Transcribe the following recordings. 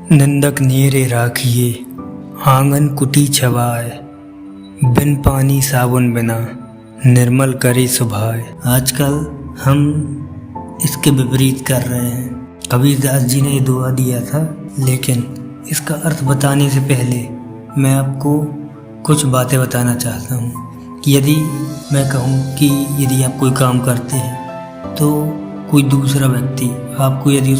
नंदक नीरे राखिए आंगन कुटी छवाए, बिन पानी साबुन बिना निर्मल करे सुभाए। आजकल हम इसके विपरीत कर रहे हैं। कबीरदास जी ने ये दुआ दिया था, लेकिन इसका अर्थ बताने से पहले मैं आपको कुछ बातें बताना चाहता हूँ कि यदि मैं कहूँ कि यदि आप कोई काम करते हैं तो कोई दूसरा व्यक्ति आपको यदि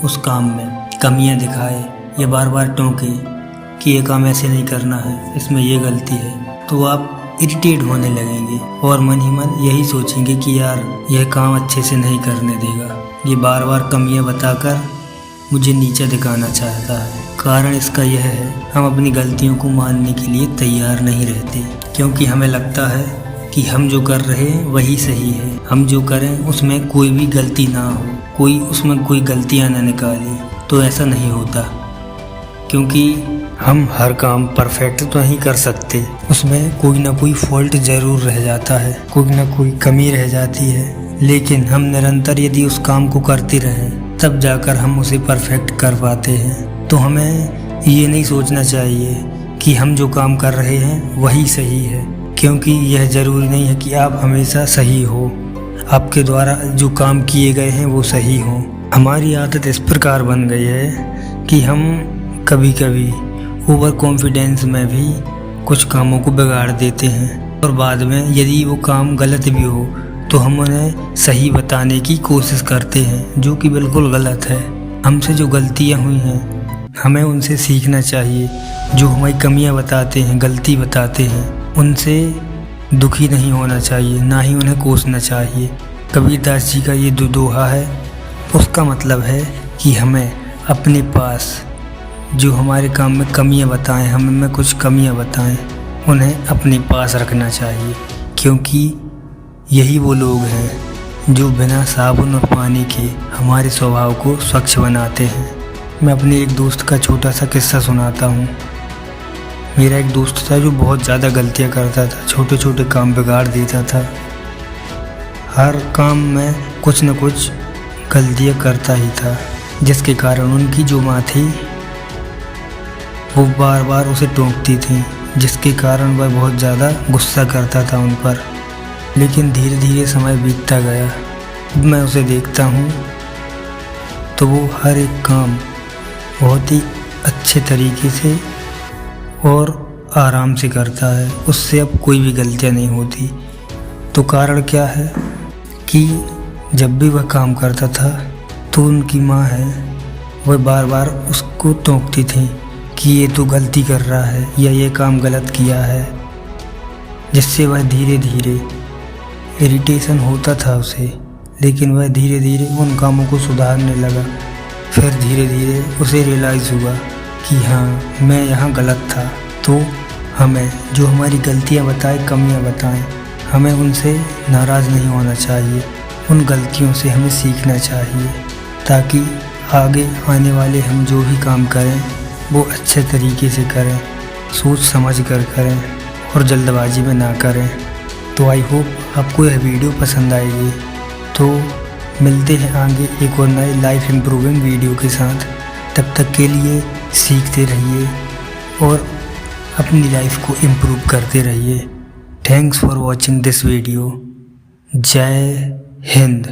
उस काम में कमियां दिखाए या बार बार टोके कि ये काम ऐसे नहीं करना है, इसमें ये गलती है, तो आप इरिटेट होने लगेंगे और मन ही मन यही सोचेंगे कि यार यह काम अच्छे से नहीं करने देगा, ये बार बार कमियां बताकर मुझे नीचा दिखाना चाहता है। कारण इसका यह है, हम अपनी गलतियों को मानने के लिए तैयार नहीं रहते, क्योंकि हमें लगता है कि हम जो कर रहे हैं वही सही है, हम जो करें उसमें कोई भी गलती ना हो, कोई उसमें कोई गलतियां ना निकाले। तो ऐसा नहीं होता, क्योंकि हम हर काम परफेक्ट तो नहीं कर सकते, उसमें कोई ना कोई फॉल्ट ज़रूर रह जाता है, कोई ना कोई कमी रह जाती है। लेकिन हम निरंतर यदि उस काम को करते रहें तब जाकर हम उसे परफेक्ट कर पाते हैं। तो हमें ये नहीं सोचना चाहिए कि हम जो काम कर रहे हैं वही सही है, क्योंकि यह ज़रूरी नहीं है कि आप हमेशा सही हो, आपके द्वारा जो काम किए गए हैं वो सही हों। हमारी आदत इस प्रकार बन गई है कि हम कभी कभी ओवर कॉन्फिडेंस में भी कुछ कामों को बिगाड़ देते हैं, और बाद में यदि वो काम गलत भी हो तो हम उन्हें सही बताने की कोशिश करते हैं, जो कि बिल्कुल गलत है। हमसे जो गलतियां हुई हैं हमें उनसे सीखना चाहिए। जो हमारी कमियां बताते हैं, गलती बताते हैं, उनसे दुखी नहीं होना चाहिए, ना ही उन्हें कोसना चाहिए। कबीरदास जी का ये जो दोहा है उसका मतलब है कि हमें अपने पास जो हमारे काम में कमियां बताएं, हमें कुछ कमियां बताएं, उन्हें अपने पास रखना चाहिए, क्योंकि यही वो लोग हैं जो बिना साबुन और पानी के हमारे स्वभाव को स्वच्छ बनाते हैं। मैं अपने एक दोस्त का छोटा सा किस्सा सुनाता हूँ। मेरा एक दोस्त था जो बहुत ज़्यादा गलतियाँ करता था, छोटे छोटे काम बिगाड़ देता था, हर काम में कुछ न कुछ गलतियाँ करता ही था, जिसके कारण उनकी जो माँ थी वो बार बार उसे टोकती थी, जिसके कारण वह बहुत ज़्यादा गुस्सा करता था उन पर। लेकिन धीरे धीरे समय बीतता गया, मैं उसे देखता हूँ तो वो हर एक काम बहुत ही अच्छे तरीके से और आराम से करता है, उससे अब कोई भी गलतियाँ नहीं होती। तो कारण क्या है कि जब भी वह काम करता था तो उनकी माँ है वह बार बार उसको टोकती थी कि ये तो गलती कर रहा है या ये काम गलत किया है, जिससे वह धीरे धीरे इरिटेशन होता था उसे, लेकिन वह धीरे धीरे उन कामों को सुधारने लगा। फिर धीरे धीरे उसे रियलाइज़ हुआ कि हाँ, मैं यहाँ गलत था। तो हमें जो हमारी गलतियाँ बताए, कमियाँ बताएं, हमें उनसे नाराज़ नहीं होना चाहिए, उन गलतियों से हमें सीखना चाहिए, ताकि आगे आने वाले हम जो भी काम करें वो अच्छे तरीके से करें, सोच समझ कर करें और जल्दबाजी में ना करें। तो आई होप आपको यह वीडियो पसंद आएगी। तो मिलते हैं आगे एक और नए लाइफ इम्प्रूविंग वीडियो के साथ। तब तक के लिए सीखते रहिए और अपनी लाइफ को इम्प्रूव करते रहिए। Thanks for watching this video. जय हिंद।